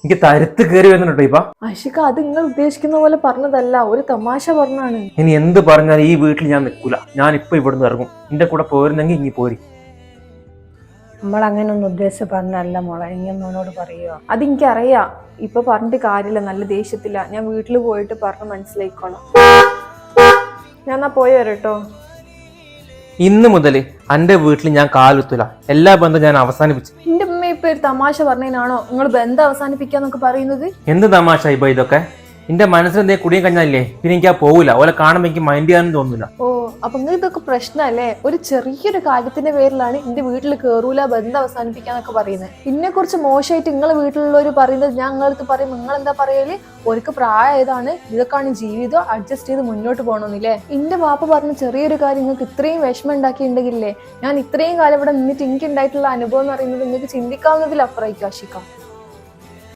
എനിക്ക് തരുത്ത് കയറി വരുന്നുണ്ടോ ഇപ്പൊ? ആഷിക, അത് നിങ്ങൾ ഉദ്ദേശിക്കുന്ന പോലെ പറഞ്ഞതല്ല, ഒരു തമാശ പറഞ്ഞാണ്. ഇനി എന്ത് പറഞ്ഞാൽ ഈ വീട്ടിൽ ഞാൻ നിൽക്കൂല. ഞാൻ ഇപ്പൊ ഇവിടുന്ന് ഇറങ്ങും. എന്റെ കൂടെ പോരുന്നെങ്കിൽ ഇനി പോരി. നമ്മൾ അങ്ങനെ ഒന്നും ഉദ്ദേശിച്ച് പറഞ്ഞല്ല മോളെ, ഇങ്ങനോട് പറയുക. അതെനിക്കറിയാം. ഇപ്പൊ പറഞ്ഞിട്ട് കാര്യമില്ല, നല്ല ദേഷ്യത്തില്ല. ഞാൻ വീട്ടിൽ പോയിട്ട് പറഞ്ഞ് മനസ്സിലായിക്കോളാം. ഞാൻ എന്നാ പോയി വരട്ടോ. ഇന്ന് മുതൽ എന്റെ വീട്ടിൽ ഞാൻ കാലുത്തൂല. എല്ലാ ബന്ധം ഞാൻ അവസാനിപ്പിച്ചു. എന്റെ ഉമ്മ ഇപ്പൊ ഒരു തമാശ പറഞ്ഞതിനാണോ നിങ്ങൾ ബന്ധം അവസാനിപ്പിക്കാന്നൊക്കെ പറയുന്നത്? എന്ത് തമാശ ഇപ്പൊ ഇതൊക്കെ? എന്റെ മനസ്സിൽ എന്തേ കുടിയും കഴിഞ്ഞാലേ പിന്നെ എനിക്ക് പോകൂല. ഓലെ കാണുമ്പോ എനിക്ക് മൈൻഡ് ചെയ്യാനും തോന്നില്ല. ഓ, അപ്പൊ നിങ്ങൾ ഇതൊക്കെ പ്രശ്നമല്ലേ? ഒരു ചെറിയൊരു കാര്യത്തിന്റെ പേരിലാണ് എന്റെ വീട്ടിൽ കേറൂല, ബന്ധം അവസാനിപ്പിക്കാന്നൊക്കെ പറയുന്നത്. ഇതിനെ കുറിച്ച് മോശമായിട്ട് നിങ്ങളെ വീട്ടിലുള്ളവർ പറയുന്നത് ഞാൻ നിങ്ങൾക്ക് പറയും. നിങ്ങൾ എന്താ പറയല്? ഒരിക്കൽ പ്രായമായതാണ്, ഇതൊക്കെയാണ് ജീവിതം, അഡ്ജസ്റ്റ് ചെയ്ത് മുന്നോട്ട് പോകണമെന്നില്ലേ? എന്റെ വാപ്പ പറഞ്ഞ ചെറിയൊരു കാര്യം നിങ്ങൾക്ക് ഇത്രയും വിഷമം ഉണ്ടാക്കിയിട്ടുണ്ടെങ്കിലേ, ഞാൻ ഇത്രയും കാലം ഇവിടെ നിന്നിട്ട് എനിക്ക് ഉണ്ടായിട്ടുള്ള അനുഭവം എന്ന് പറയുന്നത് നിങ്ങൾക്ക് ചിന്തിക്കാവുന്നതിലപ്പുറമായിരിക്കും ആഷിക.